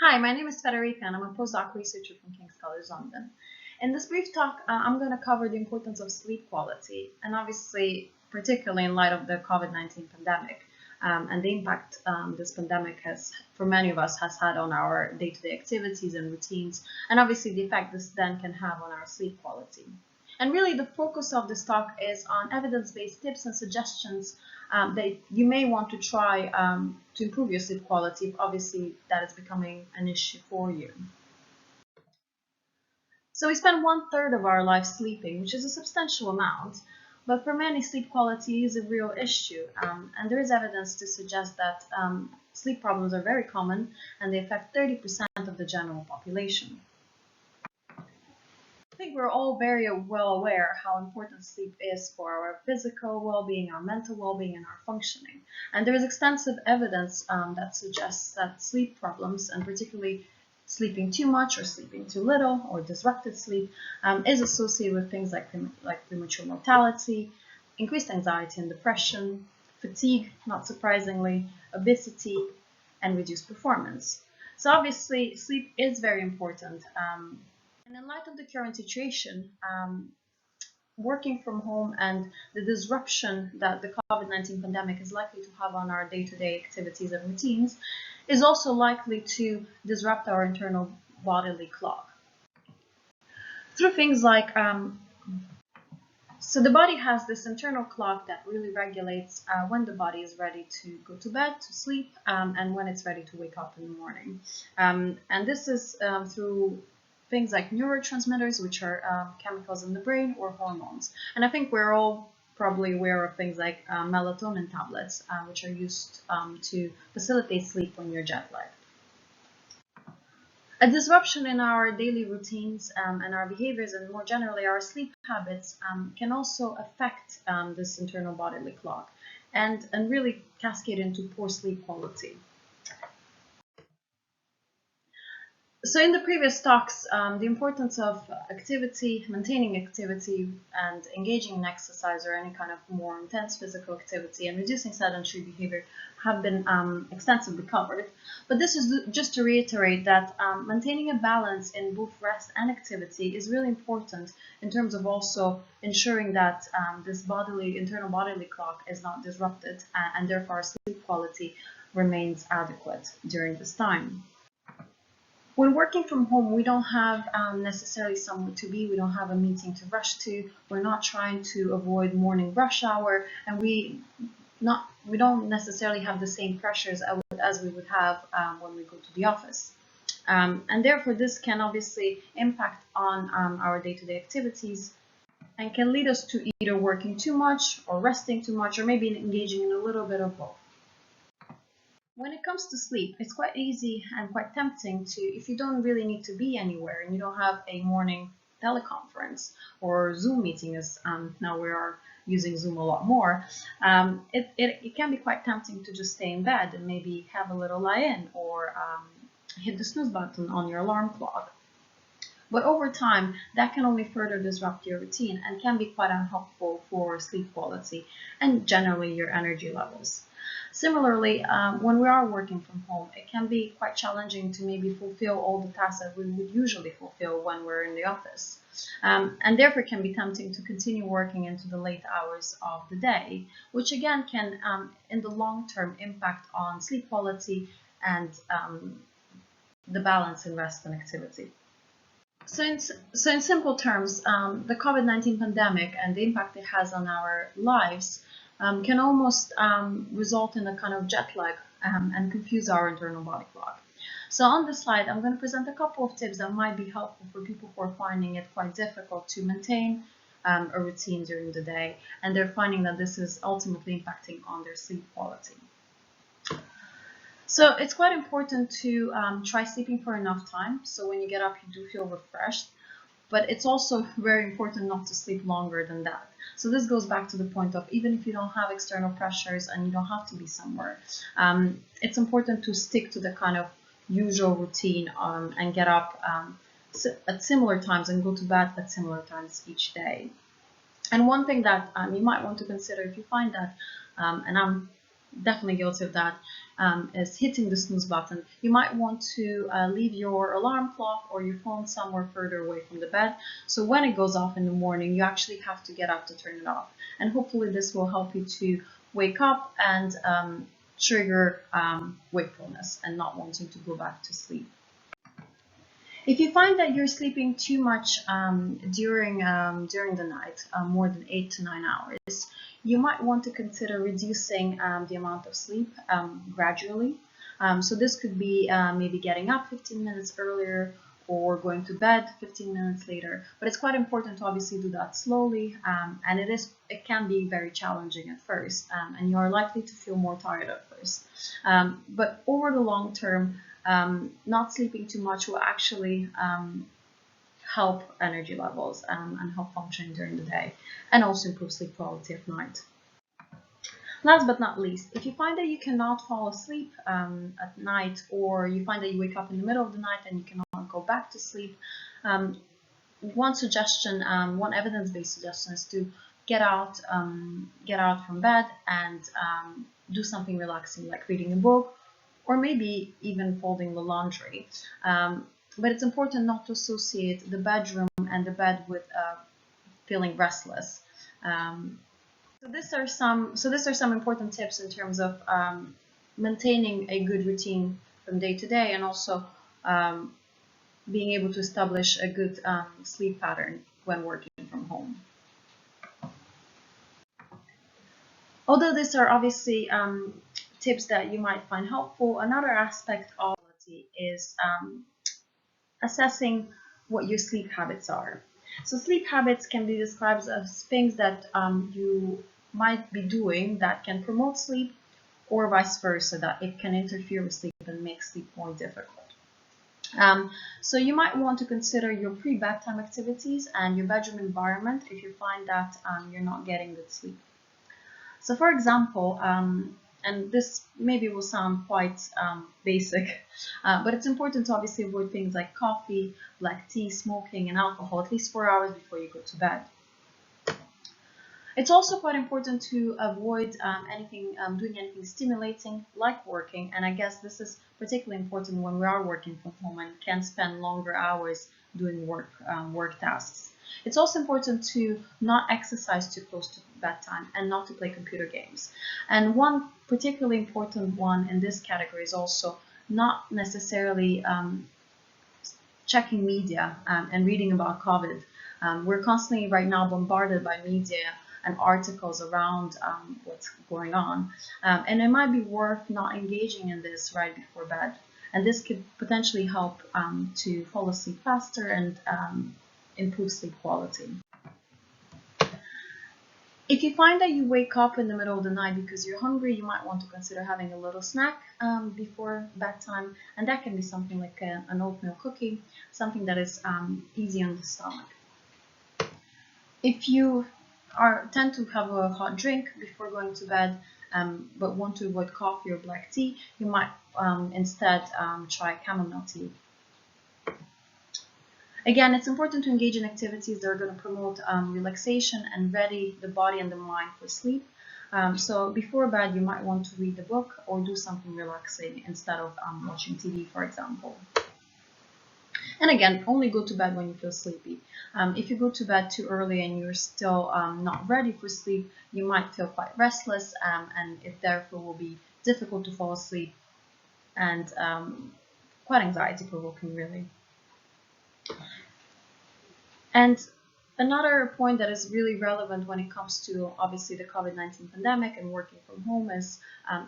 Hi, my name is Federica and I'm a postdoc researcher from King's College London. In this brief talk, I'm going to cover the importance of sleep quality, and obviously, particularly in light of the COVID-19 pandemic and the impact this pandemic has, for many of us, has had on our day-to-day activities and routines, and obviously the effect this then can have on our sleep quality. And really, the focus of this talk is on evidence-based tips and suggestions that you may want to try to improve your sleep quality if obviously that is becoming an issue for you. So we spend 1/3 of our life sleeping, which is a substantial amount, but for many, sleep quality is a real issue, and there is evidence to suggest that sleep problems are very common and they affect 30% of the general population. I think we're all very well aware how important sleep is for our physical well-being, our mental well-being, and our functioning. And there is extensive evidence that suggests that sleep problems, and particularly sleeping too much or sleeping too little or disrupted sleep, is associated with things like premature mortality, increased anxiety and depression, fatigue, not surprisingly, obesity, and reduced performance. So obviously, sleep is very important. And in light of the current situation, working from home and the disruption that the COVID-19 pandemic is likely to have on our day-to-day activities and routines is also likely to disrupt our internal bodily clock. Through things like, so the body has this internal clock that really regulates when the body is ready to go to bed, to sleep, and when it's ready to wake up in the morning. And this is through things like neurotransmitters, which are chemicals in the brain, or hormones. And I think we're all probably aware of things like melatonin tablets, which are used to facilitate sleep when you're jet lagged. A disruption in our daily routines and our behaviors, and more generally our sleep habits, can also affect this internal bodily clock and really cascade into poor sleep quality. So in the previous talks, the importance of activity, maintaining activity, and engaging in exercise or any kind of more intense physical activity and reducing sedentary behavior have been extensively covered. But this is just to reiterate that maintaining a balance in both rest and activity is really important in terms of also ensuring that this internal bodily clock is not disrupted, and therefore our sleep quality remains adequate during this time. When working from home, we don't have necessarily somewhere to be. We don't have a meeting to rush to. We're not trying to avoid morning rush hour, and we don't necessarily have the same pressures as we would have when we go to the office. And therefore, this can obviously impact on our day-to-day activities and can lead us to either working too much or resting too much, or maybe engaging in a little bit of both. When it comes to sleep, it's quite easy and quite tempting to, if you don't really need to be anywhere and you don't have a morning teleconference or Zoom meeting, as now we are using Zoom a lot more, it can be quite tempting to just stay in bed and maybe have a little lie-in or hit the snooze button on your alarm clock. But over time, that can only further disrupt your routine and can be quite unhelpful for sleep quality and generally your energy levels. Similarly, when we are working from home, it can be quite challenging to maybe fulfill all the tasks that we would usually fulfill when we're in the office. And therefore can be tempting to continue working into the late hours of the day, which again can, in the long term, impact on sleep quality and the balance in rest and activity. So in simple terms, the COVID-19 pandemic and the impact it has on our lives can almost result in a kind of jet lag and confuse our internal body clock. So on this slide, I'm going to present a couple of tips that might be helpful for people who are finding it quite difficult to maintain a routine during the day, and they're finding that this is ultimately impacting on their sleep quality. So it's quite important to try sleeping for enough time, so when you get up, you do feel refreshed. But it's also very important not to sleep longer than that. So this goes back to the point of, even if you don't have external pressures and you don't have to be somewhere, it's important to stick to the kind of usual routine and get up at similar times and go to bed at similar times each day. And one thing that you might want to consider if you find that, and I'm definitely guilty of that, is hitting the snooze button, you might want to leave your alarm clock or your phone somewhere further away from the bed. So when it goes off in the morning, you actually have to get up to turn it off. And hopefully this will help you to wake up and trigger wakefulness and not wanting to go back to sleep. If you find that you're sleeping too much during the night, more than 8 to 9 hours, you might want to consider reducing the amount of sleep gradually. So this could be maybe getting up 15 minutes earlier or going to bed 15 minutes later. But it's quite important to obviously do that slowly, and it can be very challenging at first, and you are likely to feel more tired at first. But over the long term, not sleeping too much will actually help energy levels and help functioning during the day, and also improve sleep quality at night. Last but not least, if you find that you cannot fall asleep at night, or you find that you wake up in the middle of the night and you cannot go back to sleep, one suggestion, one evidence-based suggestion is to get out from bed and do something relaxing, like reading a book, or maybe even folding the laundry. But it's important not to associate the bedroom and the bed with feeling restless. So these are some important tips in terms of maintaining a good routine from day to day, and also being able to establish a good sleep pattern when working from home. Although these are obviously tips that you might find helpful, another aspect of quality is assessing what your sleep habits are. So sleep habits can be described as things that you might be doing that can promote sleep, or vice versa, that it can interfere with sleep and make sleep more difficult. So you might want to consider your pre-bedtime activities and your bedroom environment if you find that you're not getting good sleep. So for example, and this maybe will sound quite basic, but it's important to obviously avoid things like coffee, black tea, smoking, and alcohol at least 4 hours before you go to bed. It's also quite important to avoid doing anything stimulating, like working, and I guess this is particularly important when we are working from home and can spend longer hours doing work tasks. It's also important to not exercise too close to bedtime and not to play computer games. And one particularly important one in this category is also not necessarily checking media and reading about COVID. We're constantly right now bombarded by media and articles around what's going on. And it might be worth not engaging in this right before bed. And this could potentially help to fall asleep faster and improve sleep quality. If you find that you wake up in the middle of the night because you're hungry, you might want to consider having a little snack before bedtime, and that can be something like an oatmeal cookie, something that is easy on the stomach. If you tend to have a hot drink before going to bed, but want to avoid coffee or black tea, you might instead try chamomile tea. Again, it's important to engage in activities that are going to promote relaxation and ready the body and the mind for sleep. So before bed, you might want to read a book or do something relaxing instead of watching TV, for example. And again, only go to bed when you feel sleepy. If you go to bed too early and you're still not ready for sleep, you might feel quite restless, and it therefore will be difficult to fall asleep and quite anxiety-provoking, really. And another point that is really relevant when it comes to obviously the COVID-19 pandemic and working from home is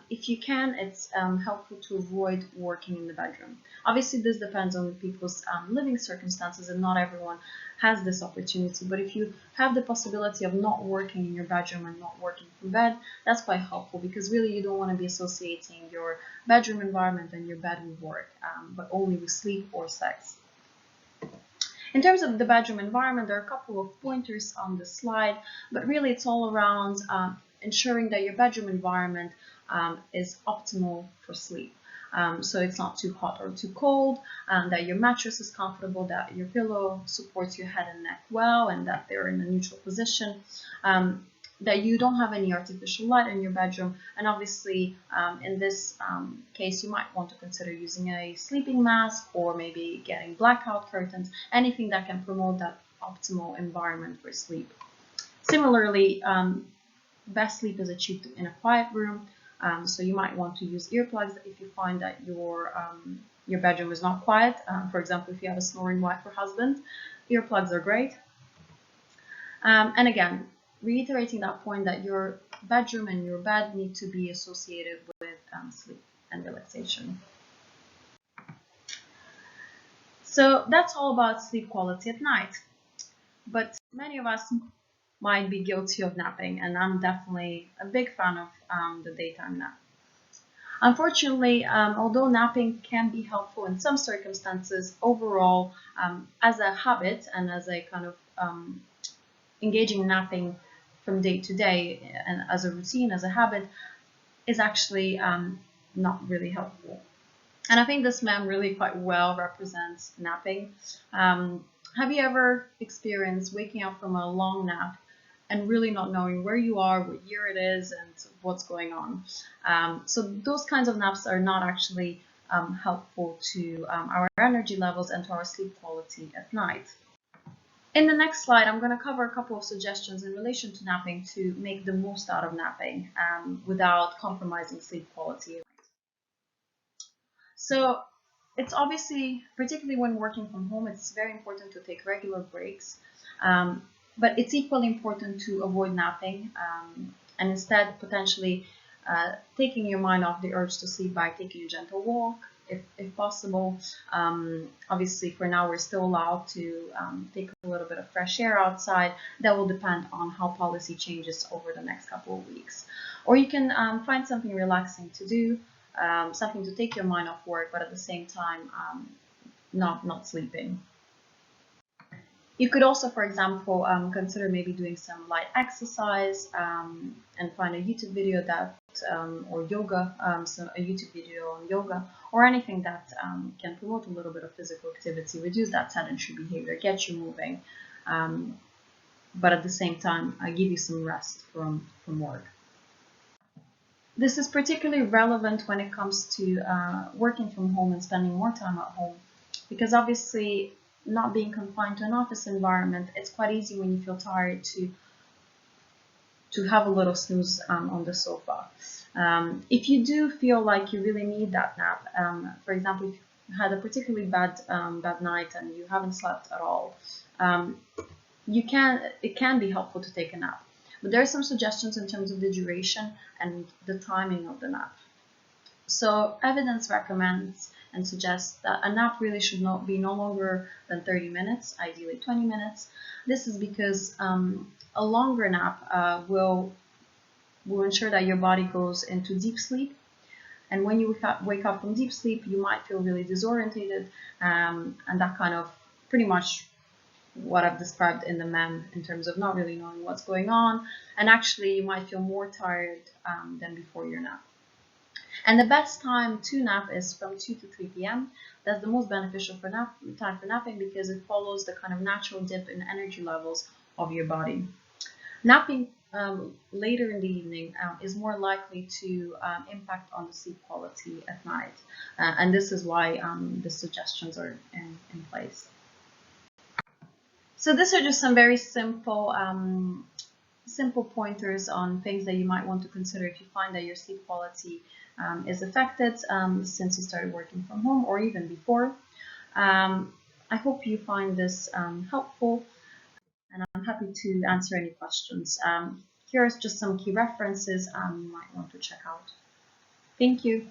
if you can, it's helpful to avoid working in the bedroom. Obviously, this depends on people's living circumstances, and not everyone has this opportunity. But if you have the possibility of not working in your bedroom and not working from bed, that's quite helpful, because really you don't want to be associating your bedroom environment and your bed with work, but only with sleep or sex. In terms of the bedroom environment, there are a couple of pointers on the slide, but really it's all around ensuring that your bedroom environment is optimal for sleep. So it's not too hot or too cold, that your mattress is comfortable, that your pillow supports your head and neck well, and that they're in a neutral position. that you don't have any artificial light in your bedroom, and obviously in this case you might want to consider using a sleeping mask or maybe getting blackout curtains, anything that can promote that optimal environment for sleep. Similarly, best sleep is achieved in a quiet room, so you might want to use earplugs if you find that your bedroom is not quiet. For example, if you have a snoring wife or husband, earplugs are great. And again, reiterating that point that your bedroom and your bed need to be associated with sleep and relaxation. So that's all about sleep quality at night. But many of us might be guilty of napping, and I'm definitely a big fan of the daytime nap. Unfortunately, although napping can be helpful in some circumstances, overall, as a habit and as a kind of engaging in napping from day to day and as a routine, as a habit, is actually not really helpful. And I think this meme really quite well represents napping. Have you ever experienced waking up from a long nap and really not knowing where you are, what year it is, and what's going on? So those kinds of naps are not actually helpful to our energy levels and to our sleep quality at night. In the next slide, I'm going to cover a couple of suggestions in relation to napping to make the most out of napping without compromising sleep quality. So it's obviously, particularly when working from home, it's very important to take regular breaks, but it's equally important to avoid napping and instead potentially taking your mind off the urge to sleep by taking a gentle walk, if possible. Obviously, for now, we're still allowed to take a little bit of fresh air outside. That will depend on how policy changes over the next couple of weeks. Or you can find something relaxing to do, something to take your mind off work, but at the same time, not sleeping. You could also, for example, consider maybe doing some light exercise and find a YouTube video that, or yoga, so a YouTube video on yoga, or anything that can promote a little bit of physical activity, reduce that sedentary behavior, get you moving, but at the same time, give you some rest from work. This is particularly relevant when it comes to working from home and spending more time at home, because obviously, not being confined to an office environment, it's quite easy when you feel tired to have a little snooze on the sofa. If you do feel like you really need that nap, for example, if you had a particularly bad night and you haven't slept at all, it can be helpful to take a nap. But there are some suggestions in terms of the duration and the timing of the nap. So evidence recommends and suggests that a nap really should not be no longer than 30 minutes, ideally 20 minutes. This is because a longer nap will ensure that your body goes into deep sleep. And when you wake up from deep sleep, you might feel really disorientated, and that kind of pretty much what I've described in the meme in terms of not really knowing what's going on. And actually, you might feel more tired than before your nap. And the best time to nap is from 2 to 3 p.m. That's the most beneficial time for napping because it follows the kind of natural dip in energy levels of your body. Napping later in the evening is more likely to impact on the sleep quality at night. And this is why the suggestions are in place. So these are just some very simple pointers on things that you might want to consider if you find that your sleep quality is affected since you started working from home or even before. I hope you find this helpful, and I'm happy to answer any questions. Here's just some key references you might want to check out. Thank you.